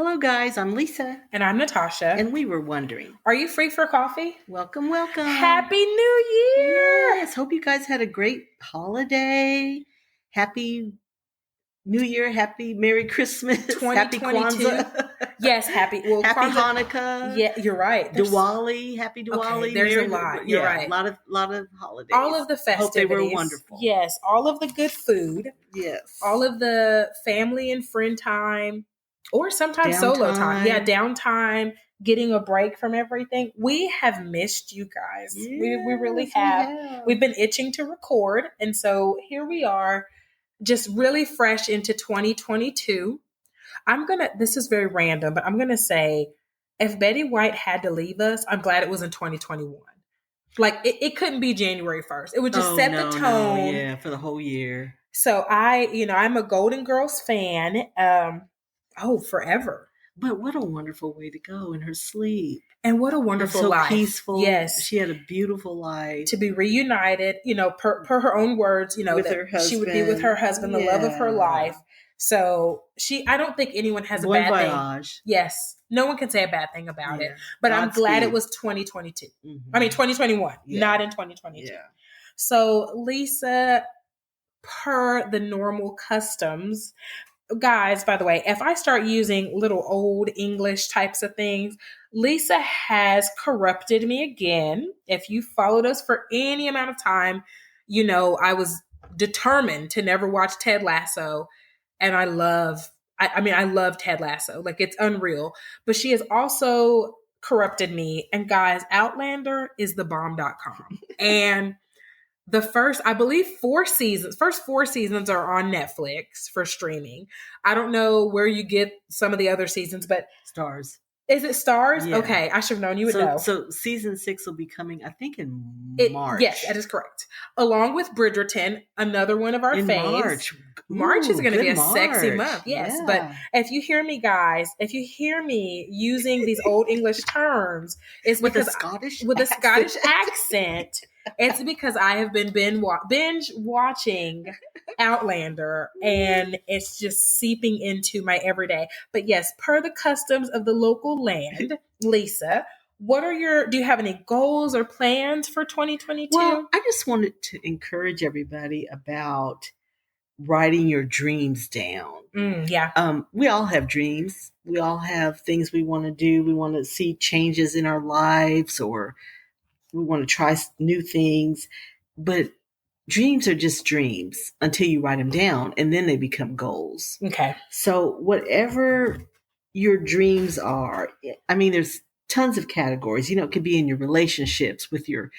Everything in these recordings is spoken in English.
Hello, guys. I'm Lisa. And I'm Natassia. And we were wondering, are you free for coffee? Welcome, welcome. Happy New Year! Yes. Hope you guys had a great holiday. Happy New Year. Happy Merry Christmas. Happy Kwanzaa. Yes, happy Hanukkah. Yeah, you're right. Diwali. Happy Diwali. Okay, there's a lot. You're right. A lot of holidays. All of the festivities. Hope they were wonderful. Yes. All of the good food. Yes. All of the family and friend time. Or sometimes solo time. Yeah, downtime, getting a break from everything. We have missed you guys. Yes, we really have. We've been itching to record. And so here we are, just really fresh into 2022. This is very random, but I'm going to say, if Betty White had to leave us, I'm glad it was in 2021. Like, it couldn't be January 1st. It would just set the tone. For the whole year. So I'm a Golden Girls fan. Forever. But what a wonderful way to go in her sleep. And what a wonderful life. So peaceful. Yes. She had a beautiful life. To be reunited, per her own words, with her husband. She would be with her husband, the love of her life. So I don't think anyone has a bad thing. Yes. No one can say a bad thing about it. But I'm glad it was 2022. Mm-hmm. I mean, 2021, not in 2022. Yeah. So Lisa, per the normal customs, guys, by the way, if I start using little old English types of things, Lisa has corrupted me again. If you followed us for any amount of time, I was determined to never watch Ted Lasso. And I love Ted Lasso. Like, it's unreal. But she has also corrupted me. And guys, Outlander is the bomb.com. And the first 4 seasons are on Netflix for streaming. I don't know where you get some of the other seasons, but Stars. Is it Stars? Yeah. Okay, I should have known. You would know. So season 6 will be coming, I think, in March. Yes, that is correct. Along with Bridgerton, another one of our faves. March is going to be a sexy month. Yes, yeah. But if you hear me, guys, using these old English terms, it's because with a Scottish accent. It's because I have been binge watching Outlander, and it's just seeping into my everyday. But yes, per the customs of the local land, Lisa, do you have any goals or plans for 2022? Well, I just wanted to encourage everybody about writing your dreams down. We all have dreams. We all have things we want to do. We want to see changes in our lives, or we want to try new things, but dreams are just dreams until you write them down, and then they become goals. Okay. So whatever your dreams are, there's tons of categories. It could be in your relationships with your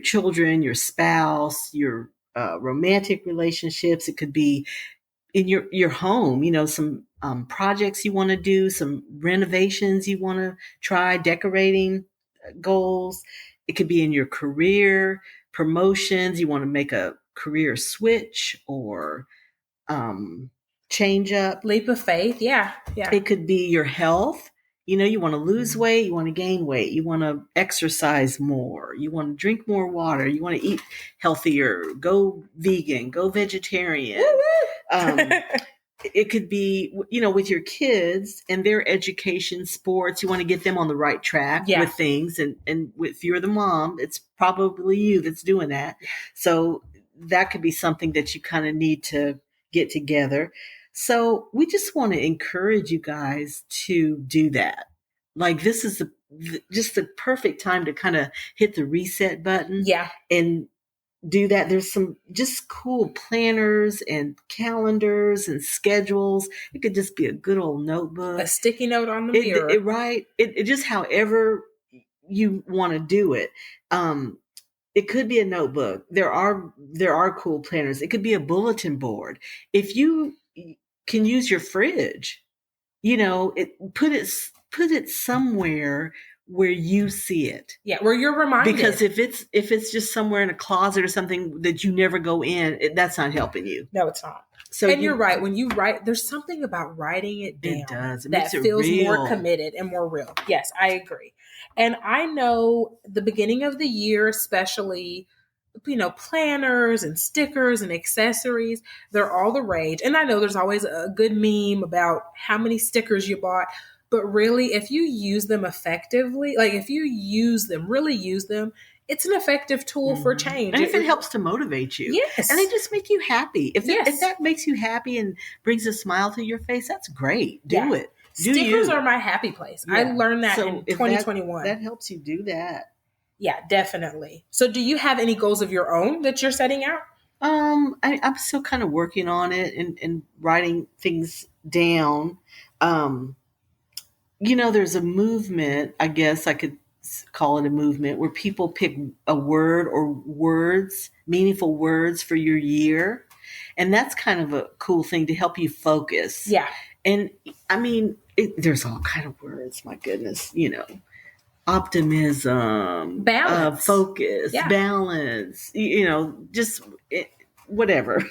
children, your spouse, your romantic relationships. It could be in your home, some projects you want to do, some renovations you want to try, decorating goals. It could be in your career, promotions. You want to make a career switch or change up. Leap of faith. Yeah. It could be your health. You want to lose weight. You want to gain weight. You want to exercise more. You want to drink more water. You want to eat healthier. Go vegan. Go vegetarian. It could be, with your kids and their education, sports. You want to get them on the right track with things. And if you're the mom, it's probably you that's doing that. So that could be something that you kind of need to get together. So we just want to encourage you guys to do that. Like, this is just the perfect time to kind of hit the reset button. Yeah. And do that. There's some just cool planners and calendars and schedules. It could just be a good old notebook, a sticky note on the mirror, It just however you want to do it. It could be a notebook. There are cool planners. It could be a bulletin board. If you can use your fridge, put it somewhere where you see it. Yeah, where you're reminded. Because if it's just somewhere in a closet or something that you never go in, that's not helping you. No, it's not. So you're right. When you write, there's something about writing it down. It does. That feels more committed and more real. Yes, I agree. And I know the beginning of the year, especially, planners and stickers and accessories, they're all the rage. And I know there's always a good meme about how many stickers you bought, but really, if you use them effectively, like if you really use them, it's an effective tool for change. And if it helps to motivate you. Yes. And they just make you happy. If that makes you happy and brings a smile to your face, that's great. Do it. Stickers are my happy place. Yeah. I learned that in 2021. That helps you do that. Yeah, definitely. So do you have any goals of your own that you're setting out? I'm still kind of working on it and writing things down. There's a movement, I guess I could call it a movement, where people pick a word or words, meaningful words for your year. And that's kind of a cool thing to help you focus. Yeah. And I mean, there's all kind of words, my goodness, optimism, balance, focus, balance, just whatever.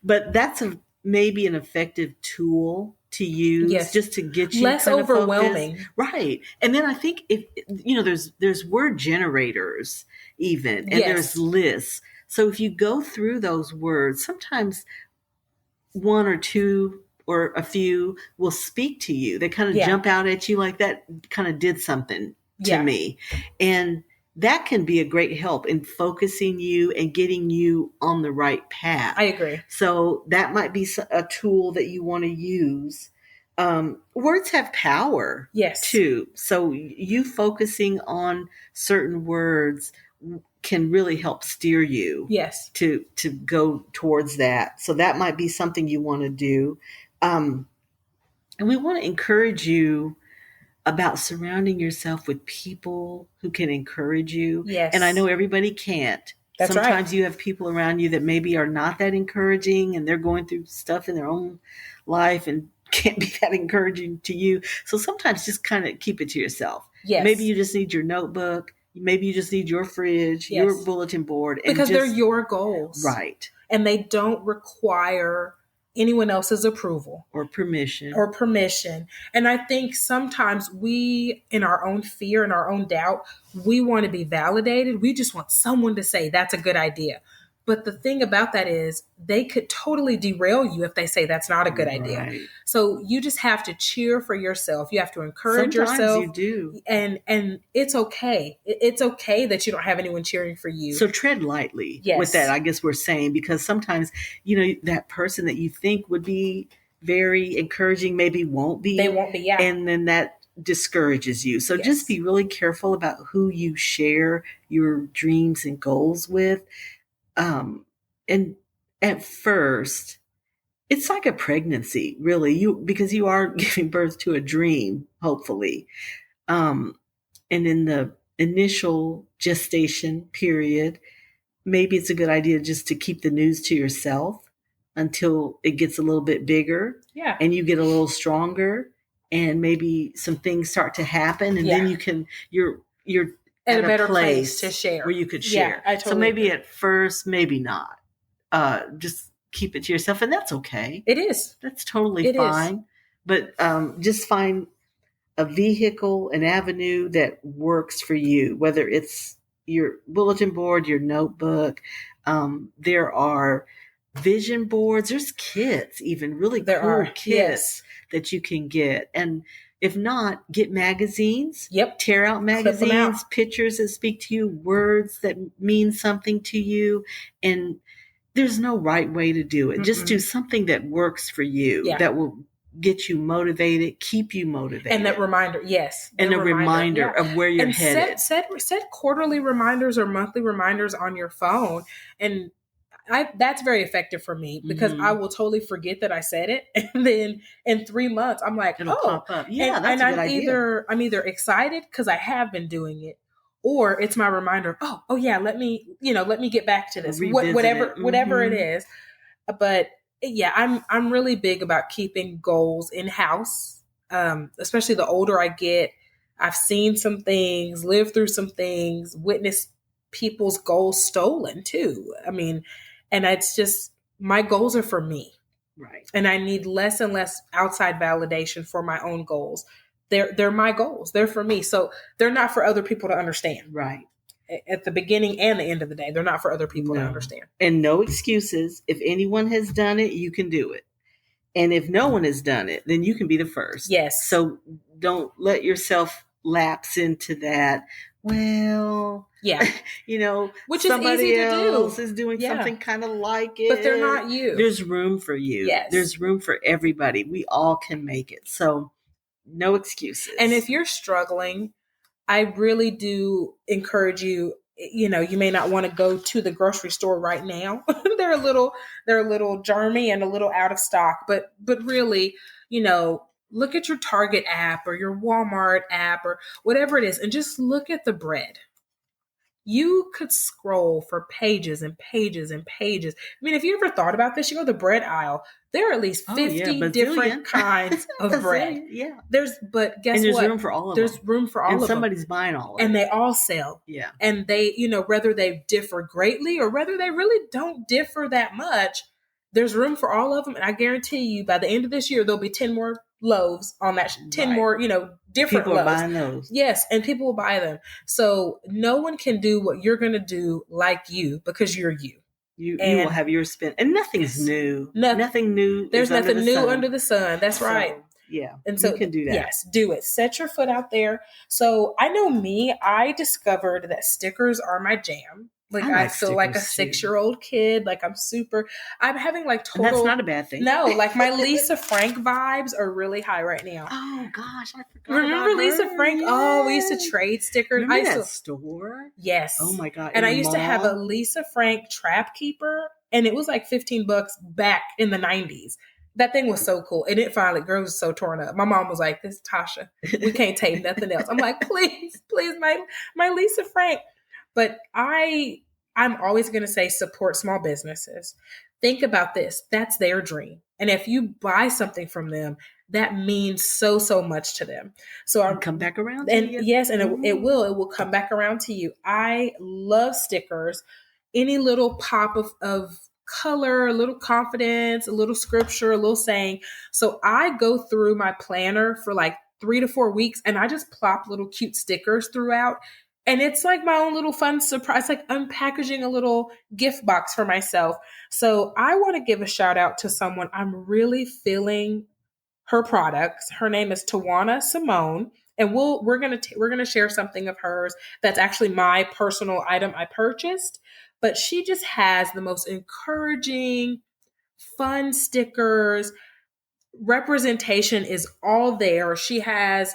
But that's maybe an effective tool to use just to get you less kind overwhelming. Focused. Right. And then I think there's word generators even, and there's lists. So if you go through those words, sometimes one or two or a few will speak to you. They kind of jump out at you like that kind of did something to me. And that can be a great help in focusing you and getting you on the right path. I agree. So that might be a tool that you want to use. Words have power too. So you focusing on certain words can really help steer you to go towards that. So that might be something you want to do. And we want to encourage you about surrounding yourself with people who can encourage you. Yes. And I know everybody can't. Sometimes you have people around you that maybe are not that encouraging and they're going through stuff in their own life and can't be that encouraging to you. So sometimes just kind of keep it to yourself. Yes. Maybe you just need your notebook. Maybe you just need your fridge, your bulletin board. Because they're your goals. Right. And they don't require anyone else's approval. Or permission. And I think sometimes we, in our own fear and our own doubt, we want to be validated. We just want someone to say that's a good idea. But the thing about that is they could totally derail you if they say that's not a good idea. So you just have to cheer for yourself. You have to encourage yourself. You do. And it's okay. It's okay that you don't have anyone cheering for you. So tread lightly with that, I guess we're saying, because sometimes, that person that you think would be very encouraging maybe won't be. They won't be, yeah. And then that discourages you. So just be really careful about who you share your dreams and goals with. And at first, it's like a pregnancy, really, because you are giving birth to a dream, hopefully. And in the initial gestation period, maybe it's a good idea just to keep the news to yourself until it gets a little bit bigger. Yeah. And you get a little stronger, and maybe some things start to happen, and then you're at a better place to share, where you could share. I totally so maybe agree. At first, maybe not. Just keep it to yourself, and that's okay. It is. That's totally fine. But just find a vehicle, an avenue that works for you, whether it's your bulletin board, your notebook. There are vision boards. There's kits, even really cool kits that you can get. And if not, get magazines. Yep. Tear out magazines, pictures that speak to you, words that mean something to you. And there's no right way to do it. Mm-mm. Just do something that works for you, that will get you motivated, keep you motivated. And that reminder, And a reminder of where you're headed. Set quarterly reminders or monthly reminders on your phone. And that's very effective for me, because I will totally forget that I said it. And then in 3 months, I'm like, it'll pop up. Yeah, and that's a good idea. I'm either excited because I have been doing it, or it's my reminder of, oh yeah, let me get back to this, whatever it is. But yeah, I'm really big about keeping goals in-house, especially the older I get. I've seen some things, lived through some things, witnessed people's goals stolen too. I mean, and it's just, my goals are for me. Right. And I need less and less outside validation for my own goals. They're my goals. They're for me. So they're not for other people to understand. Right. at the beginning and the end of the day. They're not for other people to understand. And no excuses. If anyone has done it, you can do it. And if no one has done it, then you can be the first. Yes. So don't let yourself lapse into that. Well, yeah, which is easy to do. Is doing something kind of like it, but they're not you. There's room for you. Yes. There's room for everybody. We all can make it. So no excuses. And if you're struggling, I really do encourage you. You may not want to go to the grocery store right now. they're a little germy and a little out of stock, but really, look at your Target app or your Walmart app or whatever it is, and just look at the bread. You could scroll for pages and pages and pages. I mean, if you ever thought about this, you go to the bread aisle. There are at least 50 different kinds of bread. Yeah. But guess what? And there's room for all of them. There's room for all of them. And somebody's buying all of them. And they all sell. Yeah. And they, whether they differ greatly or whether they really don't differ that much, there's room for all of them. And I guarantee you by the end of this year, there'll be 10 more loaves on that, 10 more, different people loaves. Are buying those. Yes, and people will buy them. So no one can do what you're going to do like you because you're you. You will have your spin. And nothing's new. Nothing new. There's nothing new under the sun. That's right. Yeah. And so you can do that. Yes, do it. Set your foot out there. So I know I discovered that stickers are my jam. I feel like a 6-year-old kid. I'm having total. And that's not a bad thing. No, my Lisa Frank vibes are really high right now. Oh gosh, I forgot. Remember Lisa Frank? Yes. Oh, we used to trade stickers. Remember that store? Yes. Oh my god. And I used to have a Lisa Frank trap keeper, and it was $15 back in the 90s. That thing was so cool. And it finally, girl, was so torn up. My mom was like, "This is Tasha. We can't tape nothing else." I'm like, please, my Lisa Frank. But I'm always going to say support small businesses. Think about this. That's their dream. And if you buy something from them, that means so, so much to them. So I'll come back around to you. Yes, and it will come back around to you. I love stickers. Any little pop of color, a little confidence, a little scripture, a little saying. So I go through my planner for 3 to 4 weeks, and I just plop little cute stickers throughout. And it's my own little fun surprise, unpackaging a little gift box for myself. So I want to give a shout out to someone I'm really feeling her products. Her name is Tawana Simone. And we're gonna share something of hers that's actually my personal item I purchased. But she just has the most encouraging, fun stickers. Representation is all there. She has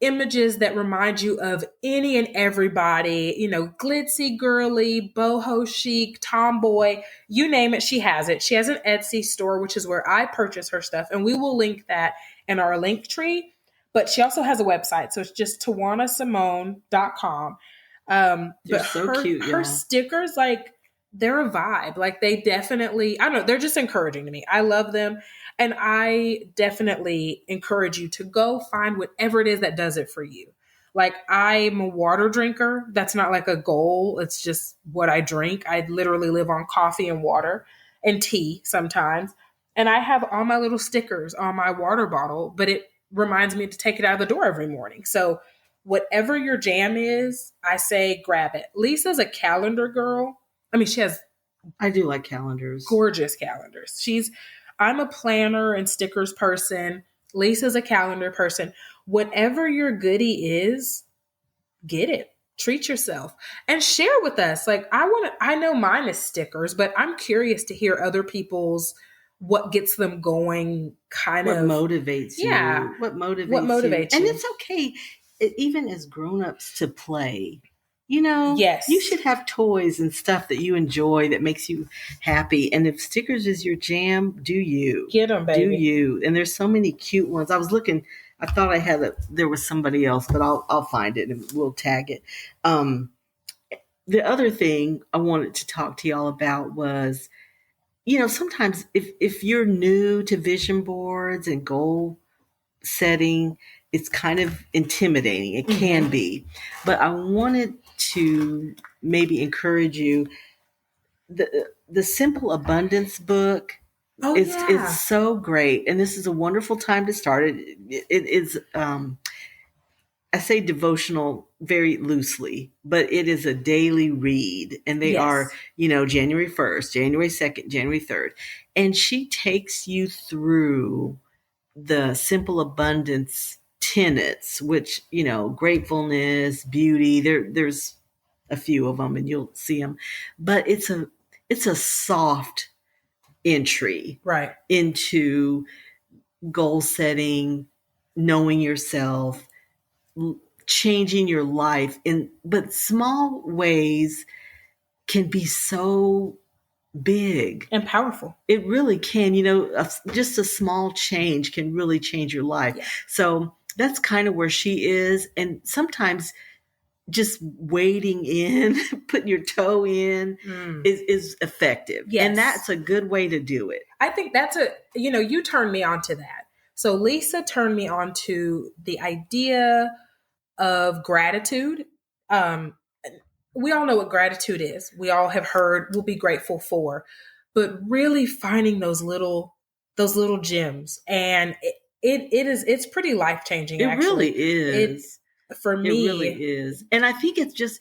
images that remind you of any and everybody, glitzy, girly, boho chic, tomboy, you name it, she has it. She has an Etsy store, which is where I purchase her stuff. And we will link that in our link tree. But she also has a website. So it's just TawanaSimone.com. They're so cute. Her stickers, they're a vibe. They definitely, I don't know, they're just encouraging to me. I love them. And I definitely encourage you to go find whatever it is that does it for you. I'm a water drinker. That's not a goal. It's just what I drink. I literally live on coffee and water and tea sometimes. And I have all my little stickers on my water bottle, but it reminds me to take it out of the door every morning. So whatever your jam is, I say grab it. Lisa's a calendar girl. I mean, I do like calendars. Gorgeous calendars. I'm a planner and stickers person. Lisa's a calendar person. Whatever your goodie is, get it. Treat yourself and share with us. I know mine is stickers, but I'm curious to hear other people's, what gets them going, what motivates you. Yeah. What motivates you. And it's okay, even as grown-ups, to play. Yes. You should have toys and stuff that you enjoy that makes you happy. And if stickers is your jam, do you. Get them, baby. Do you. And there's so many cute ones. I was looking, I thought there was somebody else, but I'll find it and we'll tag it. The other thing I wanted to talk to y'all about was, sometimes if you're new to vision boards and goal setting, it's kind of intimidating. It can be. But I wanted to maybe encourage you. The Simple Abundance book, it's so great. And this is a wonderful time to start it. It is I say devotional very loosely, but it is a daily read. And they are, January 1st, January 2nd, January 3rd. And she takes you through the simple abundance tenets, which, gratefulness, beauty, there's a few of them and you'll see them. But it's a soft entry into goal setting, knowing yourself, changing your life but small ways can be so big and powerful. It really can, just a small change can really change your life. Yeah. So that's kind of where she is. And sometimes just wading in, putting your toe in is effective. Yes. And that's a good way to do it. I think that's you turned me on to that. So Lisa turned me on to the idea of gratitude. We all know what gratitude is. We all have heard we'll be grateful for, but really finding those little gems. And it's pretty life-changing. It really is. For me. It really is. And I think it's just,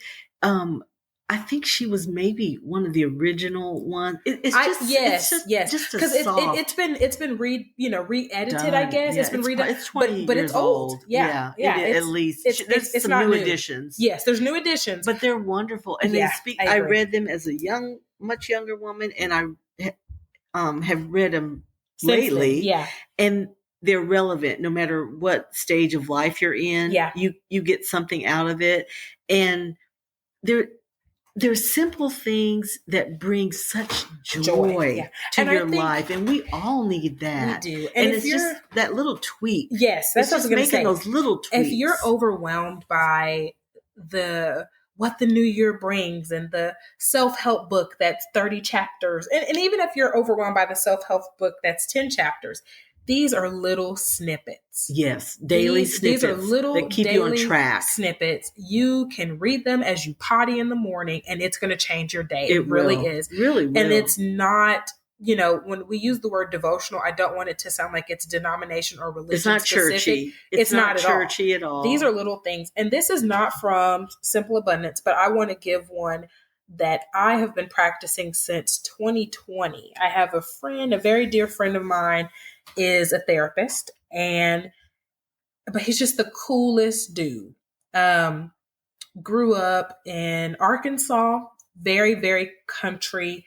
I think she was maybe one of the original ones. Yes. Because it's been re-edited. Done. I guess it's been redone. It's 20 but years it's old. Yeah. At least there's some new editions. Yes, there's new editions, but they're wonderful. And they speak. I read them as a much younger woman, and I have read them lately. Yeah, and they're relevant no matter what stage of life you're in. Yeah, you get something out of it, and there's simple things that bring such joy to your life, and we all need that. We do, and it's just that little tweak. Yes, that's what I was going to say. Those little tweaks. If you're overwhelmed by what the new year brings and the self-help book that's 30 chapters, and even if you're overwhelmed by the self-help book that's 10 chapters, these are little snippets. Yes, daily snippets. These are little that keep you on track. Snippets. You can read them as you potty in the morning, and it's going to change your day. It really is. Really will. And it's not, when we use the word devotional, I don't want it to sound like it's denomination or religion. It's not specific. churchy. It's not churchy at all. These are little things. And this is not from Simple Abundance, but I want to give one that I have been practicing since 2020. I have a very dear friend of mine is a therapist, but he's just the coolest dude. Grew up in Arkansas, very, very country.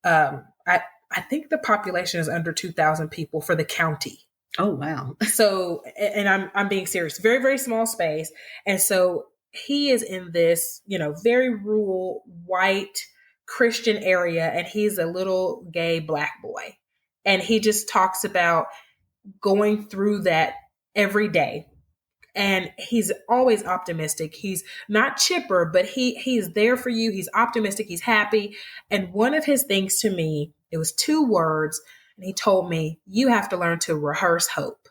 I think the population is under 2,000 people for the county. Oh, wow. So, and I'm being serious, very, very small space. And so he is in this, very rural, white Christian area, and he's a little gay Black boy. And he just talks about going through that every day. And he's always optimistic. He's not chipper, but he's there for you. He's optimistic. He's happy. And one of his things to me, it was 2 words. And he told me, you have to learn to rehearse hope.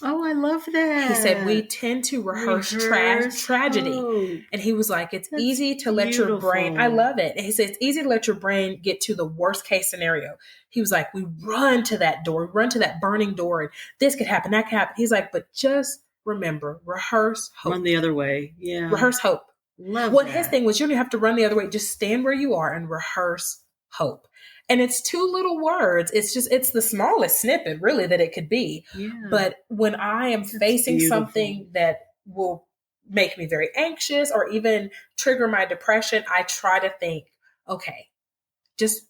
Oh, I love that. He said, we tend to rehearse tragedy. Hope. And he was like, That's easy to let your brain, I love it. And he said, it's easy to let your brain get to the worst case scenario. He was like, we run to that door, we run to that burning door, and this could happen, that could happen. He's like, but just remember, rehearse hope. Run the other way. Yeah. Rehearse hope. Love that. His thing was, you don't have to run the other way. Just stand where you are and rehearse hope. And it's 2 little words. It's the smallest snippet really that it could be. Yeah. But when I am facing something that will make me very anxious or even trigger my depression, I try to think, okay, just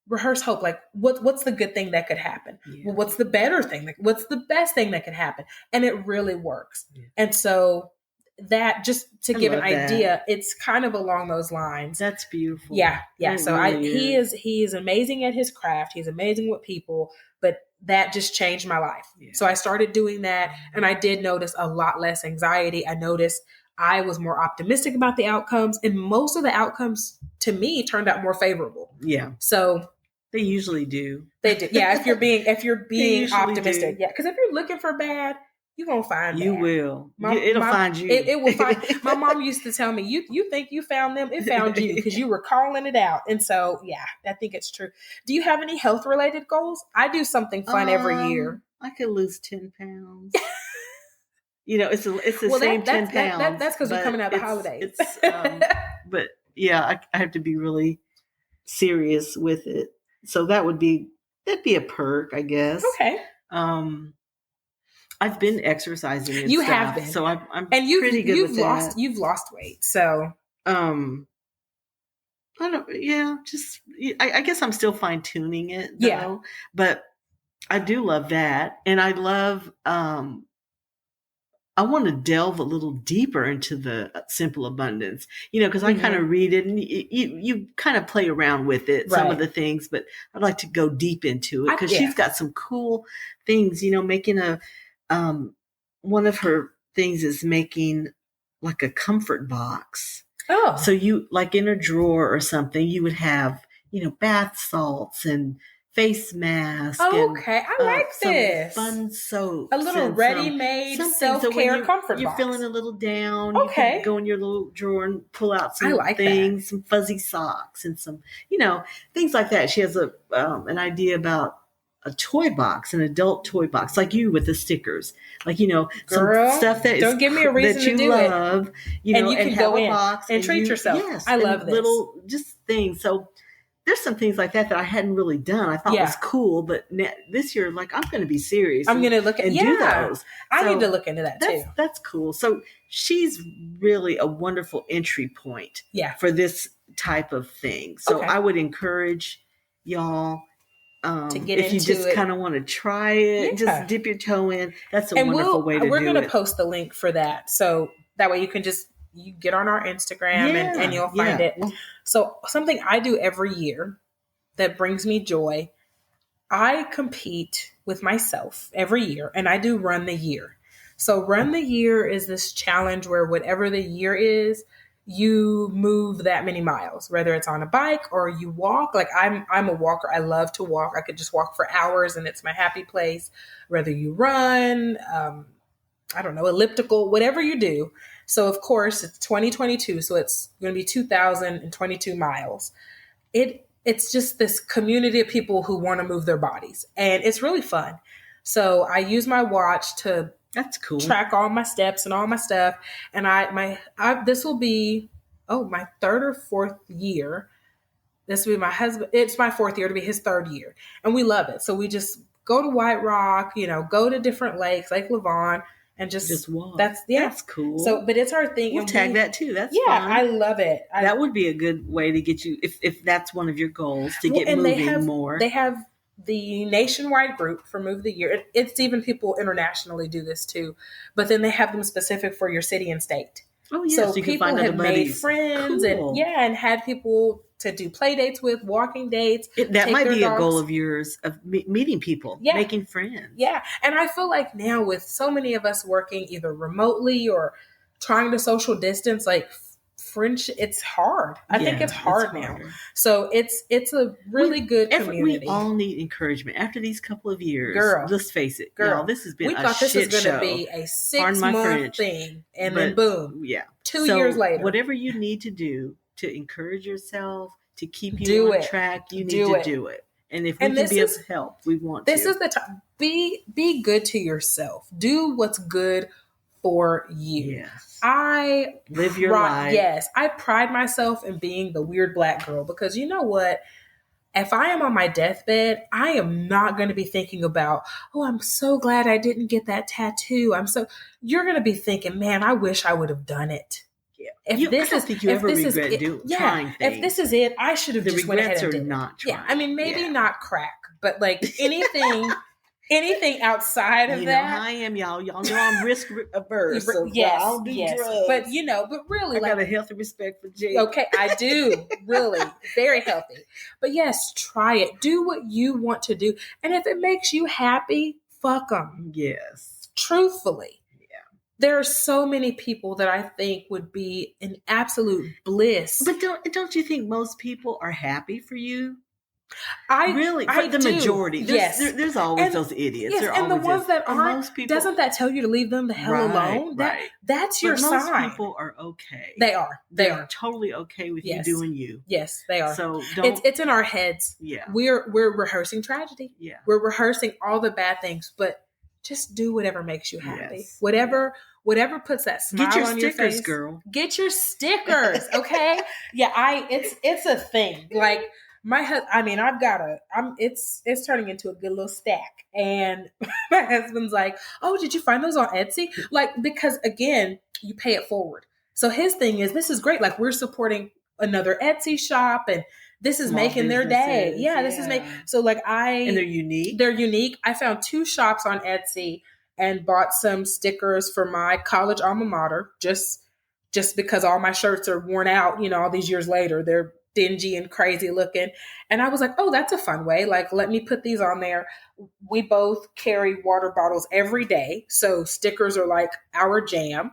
rehearse hope. Like what's the good thing that could happen? Yeah. Well, what's the better thing? Like, what's the best thing that could happen? And it really works. Yeah. And so that, just to give an idea, it's kind of along those lines. That's beautiful. Yeah. So he is amazing at his craft. He's amazing with people, but that just changed my life. Yeah. So I started doing that, and I did notice a lot less anxiety. I noticed I was more optimistic about the outcomes, and most of the outcomes to me turned out more favorable. Yeah. So they usually do. They do. Yeah. If you're being optimistic. Yeah. Because if you're looking for bad, you're going to find you bad. Will. It'll find you. It will find. My mom used to tell me, you think you found them, it found you, because you were calling it out. And so, yeah, I think it's true. Do you have any health related goals? I do something fun every year. I could lose 10 pounds. It's the same 10 pounds. That's because we're coming out of the holidays. But yeah, I have to be really serious with it. So that'd be a perk, I guess. Okay. I've been exercising and you stuff, have been. So I'm pretty good with that. You've lost weight, so I guess I'm still fine tuning it though. Yeah. But I do love that. And I love I want to delve a little deeper into the simple abundance, because I kind of read it and you kind of play around with it, some of the things, but I'd like to go deep into it because she's got some cool things, making one of her things is making like a comfort box. Oh. So you, like in a drawer or something, you would have, bath salts and face mask. Oh, okay. I like this. Fun soap. A little ready-made self-care comfort box. You're feeling a little down. Okay. You can go in your little drawer and pull out some things, some fuzzy socks and some, things like that. She has an idea about a toy box, an adult toy box, like you with the stickers, like, Girl, some stuff that don't give me a reason to do love, it. And you can go in box and treat yourself. Yes, I love this. Little just things. So there's some things like that I hadn't really done. I thought was cool, but this year, like, I'm going to be serious. I'm going to look at and do those. I need to look into that too. That's cool. So she's really a wonderful entry point for this type of thing. So I would encourage y'all to get if you into just it. Kind of want to try it, just dip your toe in. That's a wonderful way to do it. We're going to post the link for that. So that way you can you get on our Instagram and you'll find it. So something I do every year that brings me joy, I compete with myself every year and I do Run the Year. So Run the Year is this challenge where whatever the year is, you move that many miles, whether it's on a bike or you walk. Like I'm a walker. I love to walk. I could just walk for hours and it's my happy place. Whether you run, I don't know, elliptical, whatever you do. So of course it's 2022. So it's going to be 2,022 miles. It's just this community of people who want to move their bodies and it's really fun. So I use my watch to That's cool. track all my steps and all my stuff. And this will be, my third or fourth year. This will be my husband. It's my fourth year to be his third year. And we love it. So we just go to White Rock, go to different lakes, Lake Lavon, and just walk. That's cool. So, but it's our thing. We'll tag that too. That's fun. I love it. That would be a good way to get you, if that's one of your goals, to get moving more. They have the nationwide group for Move the Year. It's even people internationally do this too, but then they have them specific for your city and state. Oh yeah, so people have made friends and had people to do play dates with, walking dates. That might be a goal of yours, of meeting people, making friends. Yeah, and I feel like now with so many of us working either remotely or trying to social distance, like friendship, it's hard. I think it's hard now. So it's a really good community. We all need encouragement after these couple of years. Girl, let's face it, girl, this has been we thought this was going to be a 6-month thing, and then boom, 2 years later. Whatever you need to do to encourage yourself, to keep you on track, you need to do it. And if we can be of help, we want to. This is the time. Be good to yourself. Do what's good for you. Yes. I live your life. Yes. I pride myself in being the weird black girl because you know what? If I am on my deathbed, I am not going to be thinking about, I'm so glad I didn't get that tattoo. You're going to be thinking, man, I wish I would have done it. Yeah. I don't think you ever regret trying things. If this is it, I should have just went ahead and did it. Not trying. Yeah. I mean, maybe not crack, but like anything outside of that. Know how I am, y'all. Y'all know I'm risk averse. So I don't do drugs. But really, I got a healthy respect for jail. Okay, I do. Really. Very healthy. But yes, try it. Do what you want to do. And if it makes you happy, fuck them. Yes. Truthfully. Yeah. There are so many people that I think would be in absolute bliss. But don't you think most people are happy for you? The majority. There's always those idiots. Yes, and the ones that aren't, doesn't that tell you to leave them the hell alone? That's your sign. Most people are okay. They are. They are totally okay with you doing you. Yes, they are. So it's in our heads. Yeah. We're rehearsing tragedy. Yeah. We're rehearsing all the bad things, but just do whatever makes you happy. Yes. Whatever puts that smile on your face. Girl. Get your stickers, okay? It's a thing. Like my husband, it's turning into a good little stack. And my husband's like, oh, did you find those on Etsy? Like, because again, you pay it forward. So his thing is, this is great. Like, we're supporting another Etsy shop, and this is Small making their day. Yeah, this is so like and they're unique. They're unique. I found 2 shops on Etsy and bought some stickers for my college alma mater, just because all my shirts are worn out, all these years later. They're dingy and crazy looking. And I was like, oh, that's a fun way. Like, let me put these on there. We both carry water bottles every day. So stickers are like our jam.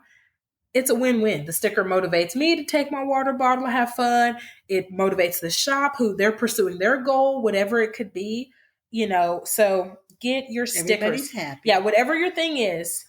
It's a win-win. The sticker motivates me to take my water bottle, have fun. It motivates the shop who they're pursuing their goal, whatever it could be, so get your stickers. Everybody's happy. Yeah. Whatever your thing is,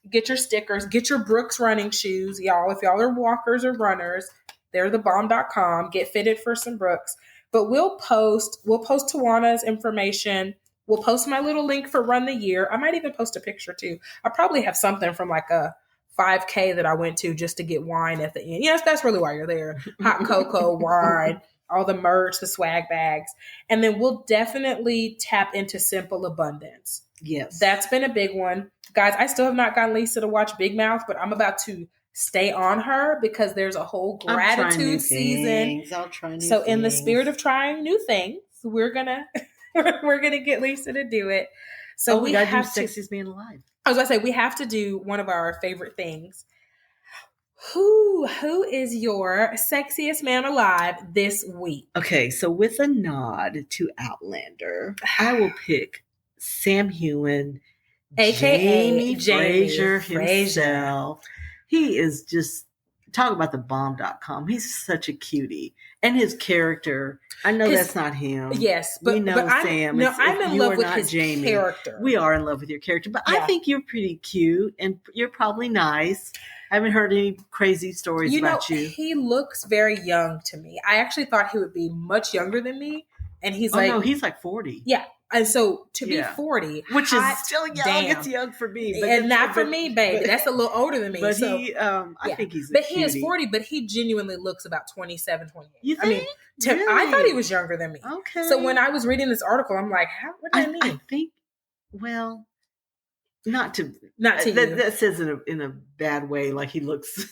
get your stickers, get your Brooks running shoes. Y'all, if y'all are walkers or runners, they're thebomb.com. Get fitted for some Brooks. But we'll post Tawana's information. We'll post my little link for Run the Year. I might even post a picture too. I probably have something from like a 5K that I went to just to get wine at the end. Yes, that's really why you're there. Hot cocoa, wine, all the merch, the swag bags. And then we'll definitely tap into Simple Abundance. Yes. That's been a big one. Guys, I still have not gotten Lisa to watch Big Mouth, but I'm about to stay on her because there's a whole gratitude season. I'll try new things. So in the spirit of trying new things, we're gonna get Lisa to do it. So we gotta do Sexiest Man Alive. I was gonna say we have to do one of our favorite things. Who is your sexiest man alive this week? Okay, so with a nod to Outlander, I will pick Sam Heughan, aka Jamie Fraser himself. He is just, talk about the bomb.com. He's such a cutie. And his character, I know that's not him. Yes, but we know Sam. I'm in love with his character. We are in love with your character. But I think you're pretty cute and you're probably nice. I haven't heard any crazy stories about you. He looks very young to me. I actually thought he would be much younger than me. And he's no, he's like 40. Yeah. And so to be 40, which is still young, it's young for me, but and not for me, baby. That's a little older than me. But I think he's. But he is 40, but he genuinely looks about 27, 28. You think? Really? I thought he was younger than me. Okay. So when I was reading this article, I'm like, what does that mean? I think, not to you. That says it in a bad way, like he looks.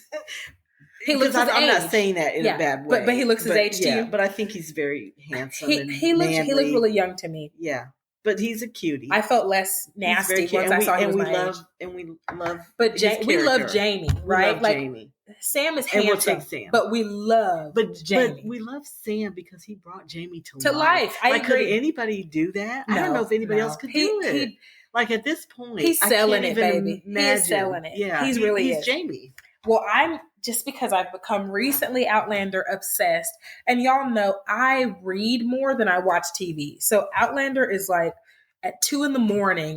He looks his age. I'm not saying that in a bad way. But he looks his age to you. But I think he's very handsome. He looks really young to me. Yeah. But he's a cutie. I felt less nasty once I saw him. And we love But we love Jamie, right? We love Jamie. Sam is handsome. And we'll take Sam. But we love Jamie. But we love Sam because he brought Jamie to life. I agree. Could anybody do that? I don't know if anybody else could do it. Like at this point, he's selling it, baby. He's selling it. Yeah, he's Jamie. Well, just because I've become recently Outlander obsessed, and y'all know I read more than I watch TV. So Outlander is like at 2 a.m.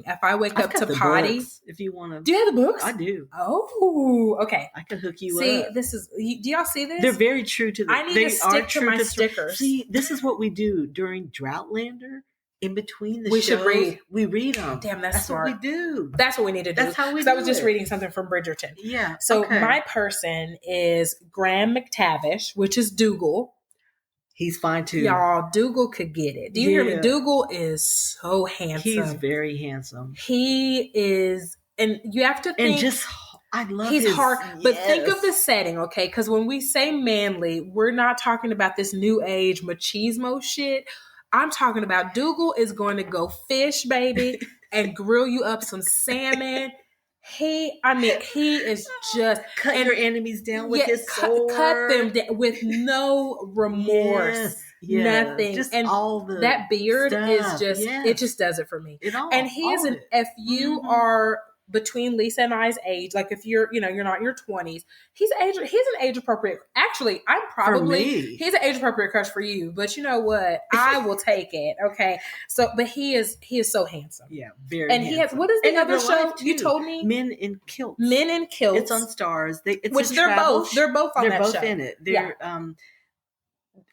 if I wake up to potty. If you want to, do you have the books? I do. Oh, okay. I can hook you up. See, this is. Do y'all see this? They're very true to. I need to stick to my stickers. See, this is what we do during Droughtlander. In between the shows, should read. We read them. Damn, that's smart. What we do. That's what we need to do. That's how we do I was just reading something from Bridgerton. Yeah. So my person is Graham McTavish, which is Dougal. He's fine too. Y'all, Dougal could get it. Do you hear me? Dougal is so handsome. He's very handsome. He is, and you have to think. And I love he's hard. But think of the setting, okay? Because when we say manly, we're not talking about this new age machismo shit. I'm talking about Dougal is going to go fish, baby, and grill you up some salmon. He is just cut your enemies down with his sword. Cut them down with no remorse, nothing. Just and all the that beard is just it just does it for me. And he is if you are between Lisa and I's age, like if you're not in your 20s, he's an age appropriate. Actually, he's an age appropriate crush for you. But you know what? I will take it. Okay. So, but he is so handsome. Yeah, very. And handsome. He has. What is the other show you told me? Men in Kilts. Men in Kilts. It's on Stars. They're both on that show. They're both in it. They're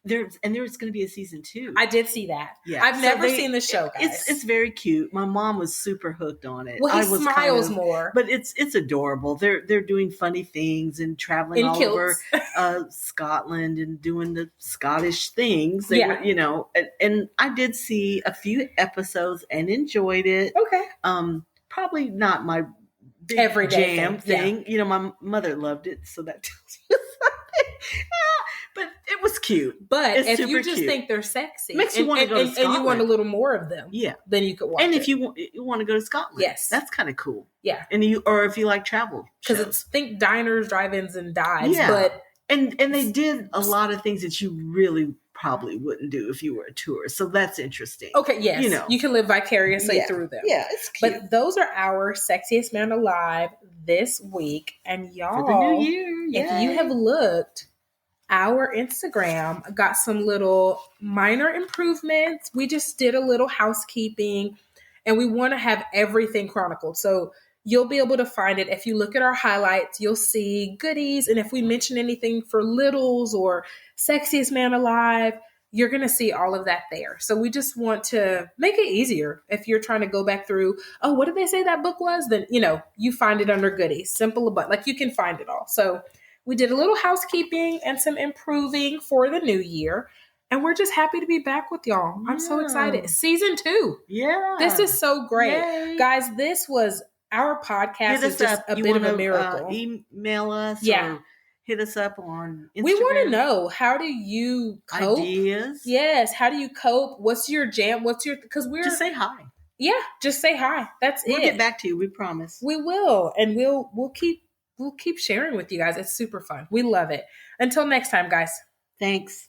there's going to be a season 2. I did see that. Yeah, I've never seen the show, guys. It's very cute. My mom was super hooked on it. Well, he smiles more, but it's adorable. They're doing funny things and traveling all over Scotland and doing the Scottish things. You know, and I did see a few episodes and enjoyed it. Okay, probably not my big everyday jam thing. You know, my mother loved it, so that tells you something. But it was cute. But if you just think they're sexy, makes you want to go to Scotland, and you want a little more of them, then you could watch. And if you want to go to Scotland, that's kind of cool. Yeah, and or if you like travel, because it's think diners, drive-ins, and dives. Yeah, but and they did a lot of things that you really probably wouldn't do if you were a tourist. So that's interesting. Okay, yes, you know, you can live vicariously through them. Yeah, it's cute. But those are our sexiest man alive this week, and y'all, for the new year, if you have looked. Our Instagram got some little minor improvements. We just did a little housekeeping and we want to have everything chronicled. So you'll be able to find it. If you look at our highlights, you'll see goodies. And if we mention anything for littles or sexiest man alive, you're going to see all of that there. So we just want to make it easier. If you're trying to go back through, oh, what did they say that book was? Then, you know, you find it under goodies. Simple, but like you can find it all. So we did a little housekeeping and some improving for the new year. And we're just happy to be back with y'all. I'm so excited. Season 2. Yeah. This is so great. Yay. Guys, this was our podcast. Is just a bit of a miracle. Email us or hit us up on Instagram. We want to know, how do you cope? Ideas. Yes. How do you cope? What's your jam? Because we're... Just say hi. Yeah. Just say hi. We'll get back to you. We promise. We will. And we'll keep sharing with you guys. It's super fun. We love it. Until next time, guys. Thanks.